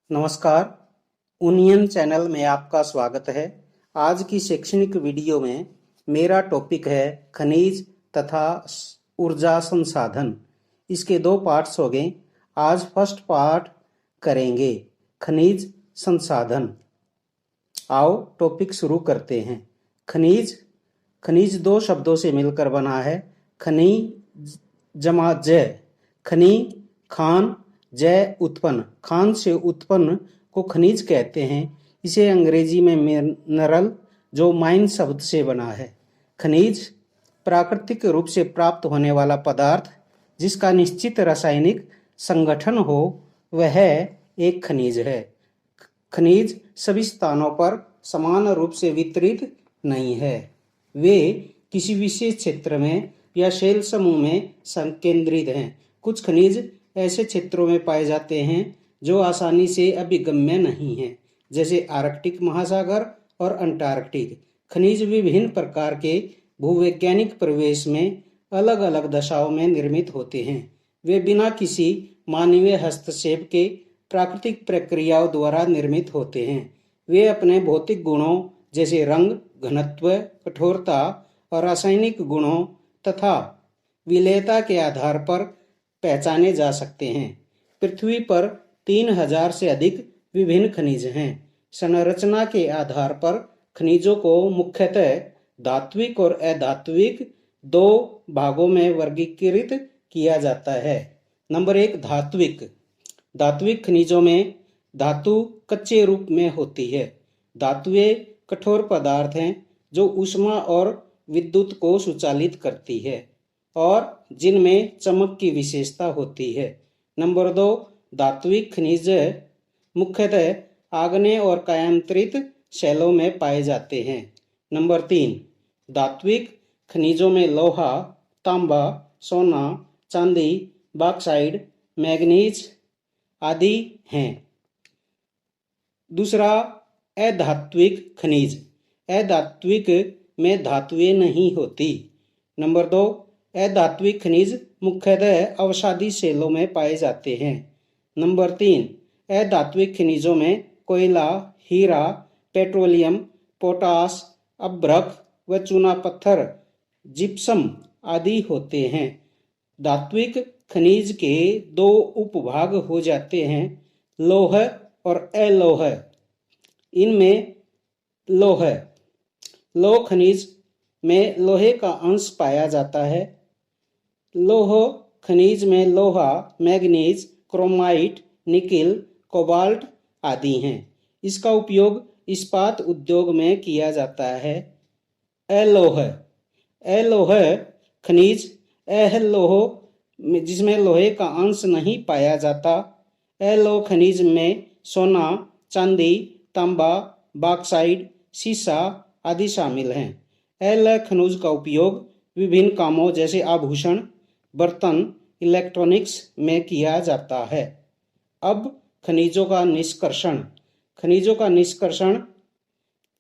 नमस्कार। Union channel में आपका स्वागत है। आज की शैक्षणिक वीडियो में मेरा टॉपिक है खनिज तथा ऊर्जा संसाधन। इसके दो पार्ट्स हो गए। आज फर्स्ट पार्ट करेंगे खनिज संसाधन। आओ टॉपिक शुरू करते हैं। खनिज खनिज दो शब्दों से मिलकर बना है। खनि जमा जय, खनि खान, जय उत्पन्न। खान से उत्पन्न को खनिज कहते हैं। इसे अंग्रेजी में मिनरल जो माइन शब्द से बना है। खनिज प्राकृतिक रूप से प्राप्त होने वाला पदार्थ जिसका निश्चित रासायनिक संगठन हो वह एक खनिज है। खनिज सभी स्थानों पर समान रूप से वितरित नहीं है। वे किसी विशेष क्षेत्र में या शैल समूह में संकेंद्रित हैं। कुछ खनिज ऐसे क्षेत्रों में पाए जाते हैं जो आसानी से अभिगम्य नहीं हैं, जैसे आर्कटिक महासागर और अंटार्कटिक। खनिज विभिन्न प्रकार के भूवैज्ञानिक परिवेश में अलग अलग दशाओं में निर्मित होते हैं। वे बिना किसी मानवीय हस्तक्षेप के प्राकृतिक प्रक्रियाओं द्वारा निर्मित होते हैं। वे अपने भौतिक गुणों जैसे रंग, घनत्व, कठोरता और रासायनिक गुणों तथा विलेयता के आधार पर पहचाने जा सकते हैं। पृथ्वी पर 3000 से अधिक विभिन्न खनिज हैं। संरचना के आधार पर खनिजों को मुख्यतः धात्विक और अधात्विक दो भागों में वर्गीकृत किया जाता है। नंबर 1, धात्विक। धात्विक खनिजों में धातु कच्चे रूप में होती है। धातुएं कठोर पदार्थ हैं जो ऊष्मा और विद्युत को संचालित करती है और जिनमें चमक की विशेषता होती है। नंबर 2, धात्विक खनिज मुख्यतः आग्नेय और कायांतरित शैलों में पाए जाते हैं। नंबर 3, धात्विक खनिजों में लोहा, तांबा, सोना, चांदी, बॉक्साइट, मैग्नीज आदि हैं। दूसरा, अधात्विक खनिज। अधात्विक में धातुएं नहीं होती। नंबर 2, अधात्विक खनिज मुख्यतः अवसादी शैलों में पाए जाते हैं। नंबर 3, अधात्विक खनिजों में कोयला, हीरा, पेट्रोलियम, पोटास, अभ्रक व चूना पत्थर, जिप्सम आदि होते हैं। धात्विक खनिज के दो उपभाग हो जाते हैं, लौह और अलौह। इनमें लौह खनिज में लोहे का अंश पाया जाता है। लौह खनिज में लोहा, मैग्नीज, क्रोमाइट, निकिल, कोबाल्ट आदि हैं। इसका उपयोग इस्पात उद्योग में किया जाता है। अलौह खनिज अलोह जिसमें लोहे का अंश नहीं पाया जाता। अलोह खनिज में सोना, चांदी, तांबा, बॉक्साइट, सीसा आदि शामिल हैं। अलोह खनिज का उपयोग विभिन्न कामों जैसे आभूषण, बर्तन, इलेक्ट्रॉनिक्स में किया जाता है। अब खनिजों का निष्कर्षण। खनिजों का निष्कर्षण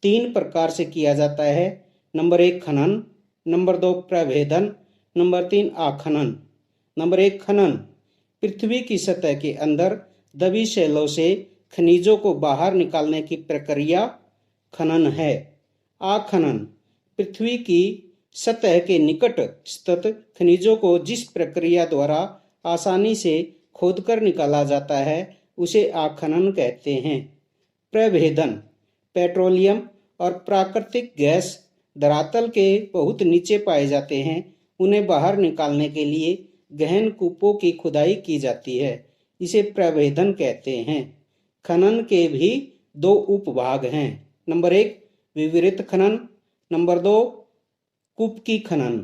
3 प्रकार से किया जाता है। नंबर 1, खनन। नंबर 2, प्रभेदन। नंबर 3, आखनन। नंबर 1, खनन। पृथ्वी की सतह के अंदर दबी शैलों से खनिजों को बाहर निकालने की प्रक्रिया खनन है। आखनन पृथ्वी की सतह के निकट स्थित खनिजों को जिस प्रक्रिया द्वारा आसानी से खोदकर निकाला जाता है उसे आखनन कहते हैं। प्रभेदन पेट्रोलियम और प्राकृतिक गैस धरातल के बहुत नीचे पाए जाते हैं। उन्हें बाहर निकालने के लिए गहन कूपों की खुदाई की जाती है। इसे प्रभेदन कहते हैं। खनन के भी 2 उपभाग हैं। नंबर 1, विवरित खनन। नंबर 2, कूप की खनन।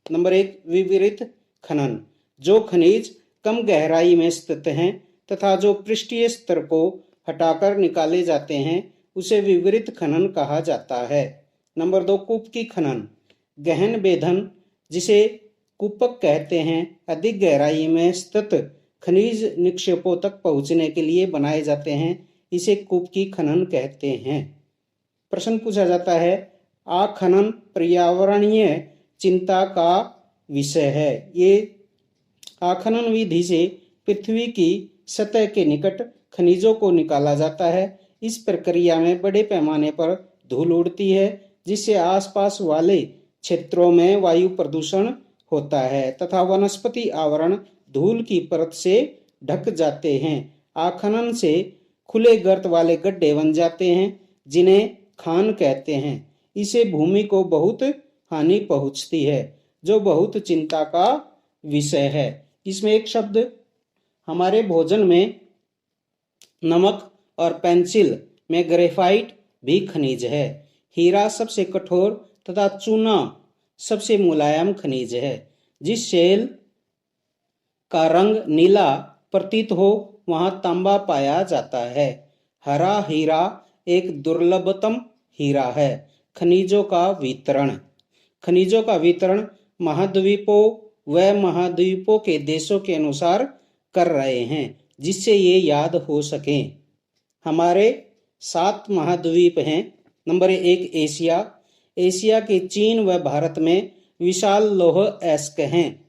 नंबर 1, विवरित खनन। जो खनिज कम गहराई में स्थित हैं तथा जो पृष्ठीय स्तर को हटाकर निकाले जाते हैं उसे विवरित खनन कहा जाता है। नंबर 2, कूप की खनन। गहन बेधन जिसे कूपक कहते हैं, अधिक गहराई में स्थित खनिज निक्षेपों तक पहुंचने के लिए बनाए जाते हैं। इसे कूप की खनन कहते हैं। प्रश्न पूछा जाता है, आखनन पर्यावरणीय चिंता का विषय है। ये आखनन विधि से पृथ्वी की सतह के निकट खनिजों को निकाला जाता है। इस प्रक्रिया में बड़े पैमाने पर धूल उड़ती है, जिससे आसपास वाले क्षेत्रों में वायु प्रदूषण होता है तथा वनस्पति आवरण धूल की परत से ढक जाते हैं। आखनन से खुले गर्त वाले गड्ढे बन जाते हैं, जिन्हें खान कहते हैं। इसे भूमि को बहुत हानि पहुंचती है, जो बहुत चिंता का विषय है। इसमें एक शब्द, हमारे भोजन में नमक और पेंसिल में ग्रेफाइट भी खनिज है। हीरा सबसे कठोर तथा चूना सबसे मुलायम खनिज है। जिस शेल का रंग नीला प्रतीत हो वहां तांबा पाया जाता है। हरा हीरा एक दुर्लभतम हीरा है। खनिजों का वितरण महाद्वीपों व महाद्वीपों के देशों के अनुसार कर रहे हैं, जिससे ये याद हो सके। हमारे 7 महाद्वीप हैं। Number 1 Asia. एशिया के चीन व भारत में विशाल लौह अयस्क हैं।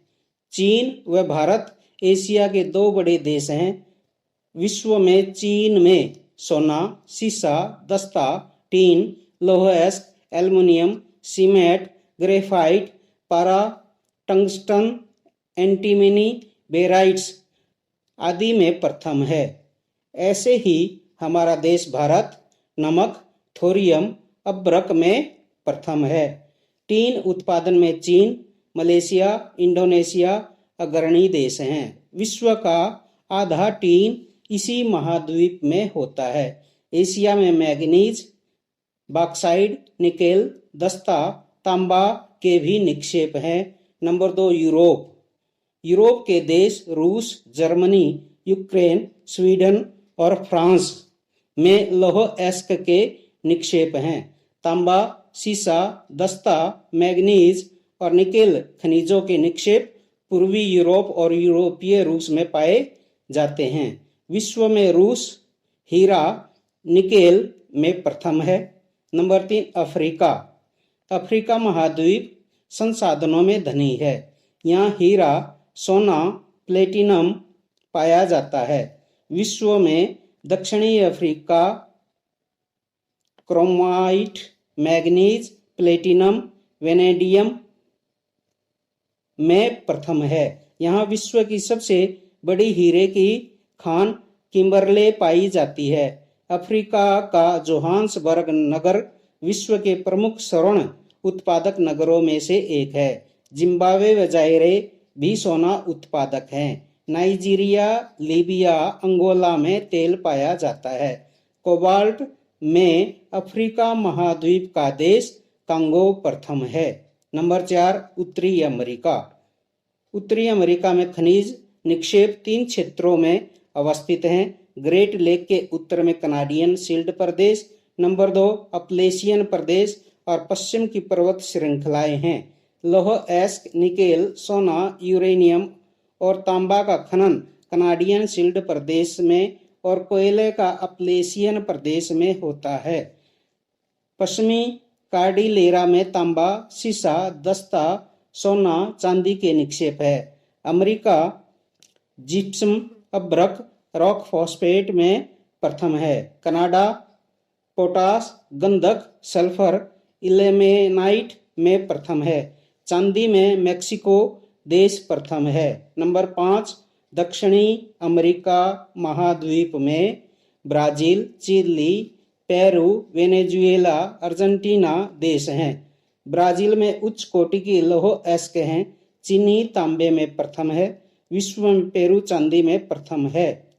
चीन व भारत एशिया के 2 बड़े देश हैं। विश्व में चीन में सोना, सीसा, दस्ता, टीन, लौह अयस्क, एल्युमिनियम, सीमेंट, ग्रेफाइट, पारा, टंगस्टन, एंटीमनी, बेराइट्स आदि में प्रथम है। ऐसे ही हमारा देश भारत नमक, थोरियम, अभ्रक में प्रथम है। टीन उत्पादन में चीन, मलेशिया, इंडोनेशिया अग्रणी देश हैं। विश्व का आधा टीन इसी महाद्वीप में होता है। एशिया में मैग्नीज, बॉक्साइट, निकेल, दस्ता, तांबा के भी निक्षेप हैं। Number 2 Europe. यूरोप के देश रूस, जर्मनी, यूक्रेन, स्वीडन और फ्रांस में लौह अयस्क के निक्षेप हैं। तांबा, सीसा, दस्ता, मैग्नीज और निकेल खनिजों के निक्षेप पूर्वी यूरोप और यूरोपीय रूस में पाए जाते हैं। विश्व में रूस हीरा, निकेल में प्रथम है। Number 3 Africa. अफ्रीका महाद्वीप संसाधनों में धनी है। यहाँ हीरा, सोना, प्लेटिनम पाया जाता है। विश्व में दक्षिणी Africa chromite, manganese, platinum, vanadium में प्रथम है। यहाँ विश्व की सबसे बड़ी हीरे की खान किम्बरले पाई जाती है। अफ्रीका का जोहान्सबर्ग नगर विश्व के प्रमुख स्वर्ण उत्पादक नगरों में से एक है। जिम्बाब्वे व जायरे भी सोना उत्पादक हैं। नाइजीरिया, लीबिया, अंगोला में तेल पाया जाता है। कोबाल्ट में अफ्रीका महाद्वीप का देश कांगो प्रथम है। नंबर 4 उत्तरी अमेरिका। उत्तरी अमेरिका में खनिज निक्षेप 3 क्षेत्रों में अवस्थित हैं। ग्रेट लेक के उत्तर में कनाडियन शील्ड प्रदेश, नंबर 2 अपलेशियन प्रदेश और पश्चिम की पर्वत श्रृंखलाएं हैं। लौह अयस्क, निकेल, सोना, यूरेनियम और तांबा का खनन कनाडियन शील्ड प्रदेश में और कोयले का अपलेशियन प्रदेश में होता है। पश्चिमी कार्डिलेरा में तांबा, सीसा, दस्ता, सोना, चांदी के निक्षेप है। अमेरिका जिप्सम, अभ्रक, रॉक फॉस्फेट में प्रथम है। कनाडा पोटास, गंधक, सल्फर, इल्मेनाइट में प्रथम है। चांदी में मेक्सिको देश प्रथम है। नंबर 5 दक्षिणी अमेरिका महाद्वीप में Brazil, Chile, Peru, Venezuela, Argentina देश हैं। ब्राजील में उच्च कोटि की लौह अयस्क हैं। चीनी तांबे में प्रथम है। विश्व में पेरू चांदी में प्रथम है।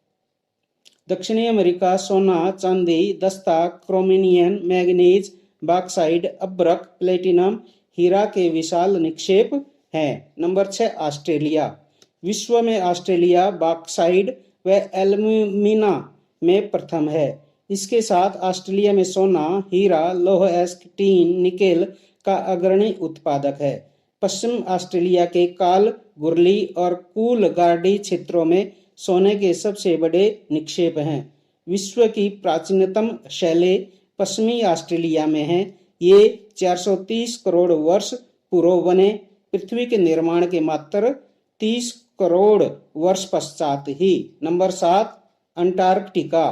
दक्षिणी अमेरिका सोना, चांदी, दस्ता, क्रोमिनियन, मैग्नीज, बॉक्साइट, अभ्रक, प्लेटिनम, हीरा के विशाल निक्षेप हैं। Number 6 Australia. विश्व में ऑस्ट्रेलिया बॉक्साइट व एल्यूमिना में प्रथम है। इसके साथ ऑस्ट्रेलिया में सोना, हीरा, लौह अयस्क, टीन, निकेल का अग्रणी उत्पादक है। पश्चिम ऑस्ट्रेलिया के काल गुरली और कूलगार्डी क्षेत्रों में सोने के सबसे बड़े निक्षेप हैं। विश्व की प्राचीनतम शैलें पश्चिमी ऑस्ट्रेलिया में हैं। ये 430 करोड़ वर्ष पूर्व बने। पृथ्वी के निर्माण के मात्र 30 करोड़ वर्ष पश्चात ही। Number 7, Antarctica.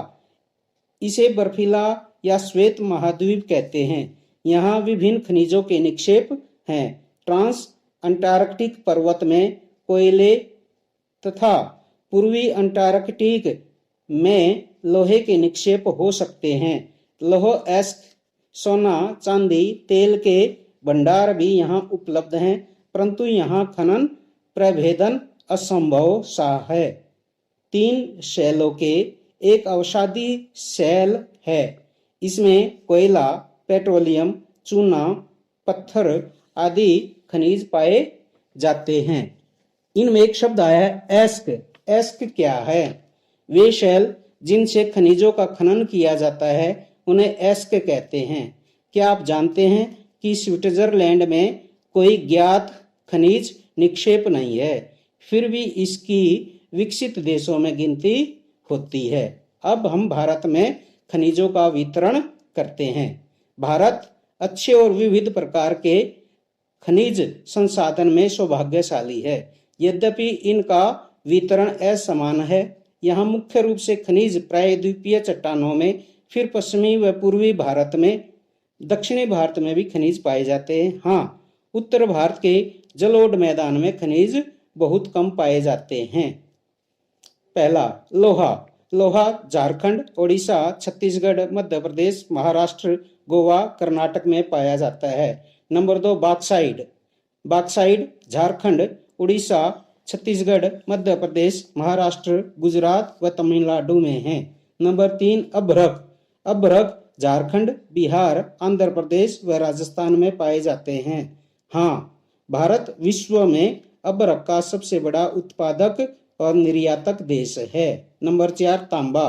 इसे बर्फीला या श्वेत महाद्वीप कहते हैं। यहाँ विभिन्न खनिजों के निक्षेप हैं। ट्रांस अंटार्कटिक पर्वत में कोयले तथा पूर्वी अंटार्कटिक में लोहे के निक्षेप हो सकते हैं। लौह अयस्क, सोना, चांदी, तेल के भंडार भी यहाँ उपलब्ध हैं, परंतु यहाँ खनन प्रभेदन असंभव सा है। 3 शैलों के एक अवसादी शैल है। इसमें कोयला, पेट्रोलियम, चूना, पत्थर आदि खनिज पाए जाते हैं। इनमें एक शब्द आया है एस्क। एस्क क्या है? वे शैल जिनसे खनिजों का खनन किया जाता है उन्हें एस्क कहते हैं। क्या आप जानते हैं कि स्विट्जरलैंड में कोई ज्ञात खनिज निक्षेप नहीं है, फिर भी इसकी विकसित देशों में गिनती होती है। अब हम भारत में खनिजों का वितरण करते हैं। भारत अच्छे और विविध प्रकार के खनिज संसाधन में सौभाग्यशाली है, यद्यपि इनका वितरण असमान है। यहाँ मुख्य रूप से खनिज प्रायद्वीपीय चट्टानों में, फिर पश्चिमी व पूर्वी भारत में, दक्षिणी भारत में भी खनिज पाए जाते हैं। हाँ, उत्तर भारत के जलोढ़ मैदान में खनिज बहुत कम पाए जाते हैं। पहला, लोहा। लोहा झारखंड, ओडिशा, छत्तीसगढ़, मध्य प्रदेश, महाराष्ट्र, गोवा, कर्नाटक में पाया जाता है। Number 2, bauxite. Bauxite Jharkhand, Orissa, Chhattisgarh, Madhya Pradesh, Maharashtra, Gujarat व तमिलनाडु में है। नंबर 3, अभ्रक। अभ्रक झारखंड, बिहार, आंध्र प्रदेश व राजस्थान में पाए जाते हैं। हाँ, भारत विश्व में अभ्रक का सबसे बड़ा उत्पादक और निर्यातक देश है। नंबर 4, तांबा।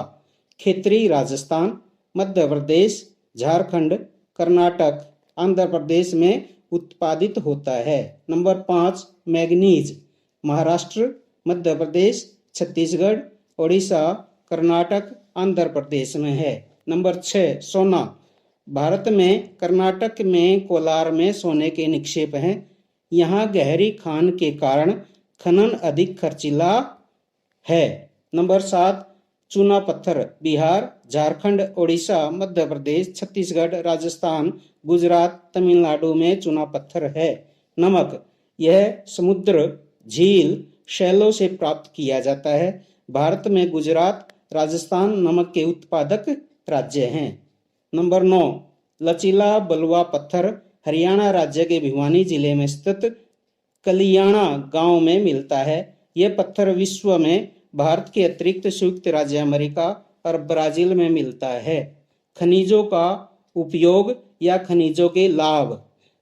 खेतरी राजस्थान, मध्य प्रदेश, झारखंड, कर्नाटक, आंध्र प्रदेश में उत्पादित होता है। Number 5, manganese. महाराष्ट्र, मध्य प्रदेश, छत्तीसगढ़, ओडिशा, कर्नाटक, आंध्र प्रदेश में है। नंबर 6, सोना। भारत में कर्नाटक में कोलार में सोने के निक्षेप हैं। यहाँ गहरी खान के कारण खनन अधिक खर्चीला है। नंबर 7, चूना पत्थर। बिहार, झारखंड, ओडिशा, मध्य प्रदेश, छत्तीसगढ़, राजस्थान, गुजरात, तमिलनाडु में चूना पत्थर है। नमक। यह समुद्र, झील, शैलों से प्राप्त किया जाता है। भारत में गुजरात, राजस्थान नमक के उत्पादक राज्य हैं। नंबर 9, लचीला बलुआ पत्थर। हरियाणा राज्य के भिवानी जिले में स्थित कलियाणा गांव में मिलता है। यह पत्थर विश्व में भारत के अतिरिक्त संयुक्त राज्य अमेरिका और ब्राजील में मिलता है। खनिजों का उपयोग या खनिजों के लाभ।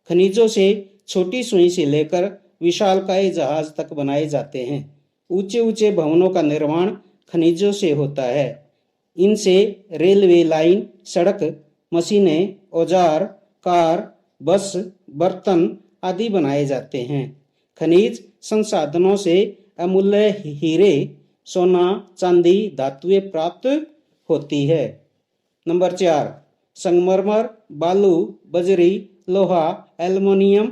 खनिजों से छोटी सुई से लेकर विशालकाय जहाज तक बनाए जाते हैं। ऊंचे ऊंचे भवनों का निर्माण खनिजों से होता है। इनसे रेलवे लाइन, सड़क, मशीनें, औजार, कार, बस, बर्तन आदि बनाए जाते हैं। खनिज संसाधनों से अमूल्य हीरे, सोना, चांदी, धातुएं प्राप्त होती है। नंबर 4, संगमरमर, बालू, बजरी, लोहा, एल्युमिनियम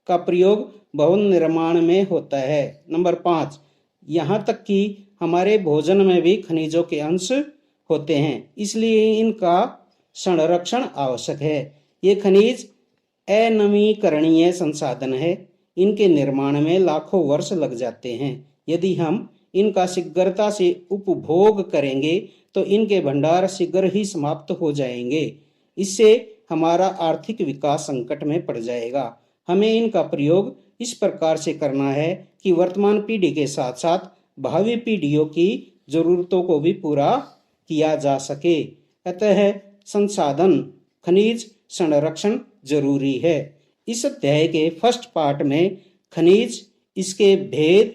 का प्रयोग भवन निर्माण में होता है। नंबर 5, यहाँ तक कि हमारे भोजन में भी खनिजों के अंश होते हैं, इसलिए इनका संरक्षण आवश्यक है। ये खनिज अनवीकरणीय संसाधन है। इनके निर्माण में लाखों वर्ष लग जाते हैं। यदि हम इनका शीघ्रता से उपभोग करेंगे तो इनके भंडार शीघ्र ही समाप्त हो जाएंगे। इससे हमारा आर्थिक विकास संकट में पड़ जाएगा। हमें इनका प्रयोग इस प्रकार से करना है कि वर्तमान पीढ़ी के साथ साथ भावी पीढ़ियों की जरूरतों को भी पूरा किया जा सके। अतः संसाधन खनिज संरक्षण जरूरी है। इस अध्याय के फर्स्ट पार्ट में खनिज, इसके भेद,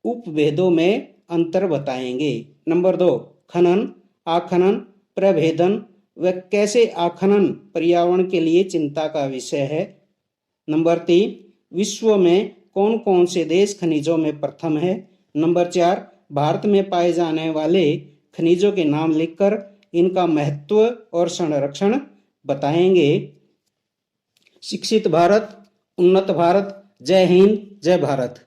उपभेदों में अंतर बताएंगे। नंबर 2, खनन, आखनन, प्रभेदन व कैसे आखनन पर्यावरण के लिए चिंता का विषय है। नंबर 3, विश्व में कौन कौन से देश खनिजों में प्रथम है। नंबर 4, भारत में पाए जाने वाले खनिजों के नाम लिखकर इनका महत्व और संरक्षण बताएंगे। शिक्षित भारत, उन्नत भारत। जय हिंद, जय भारत।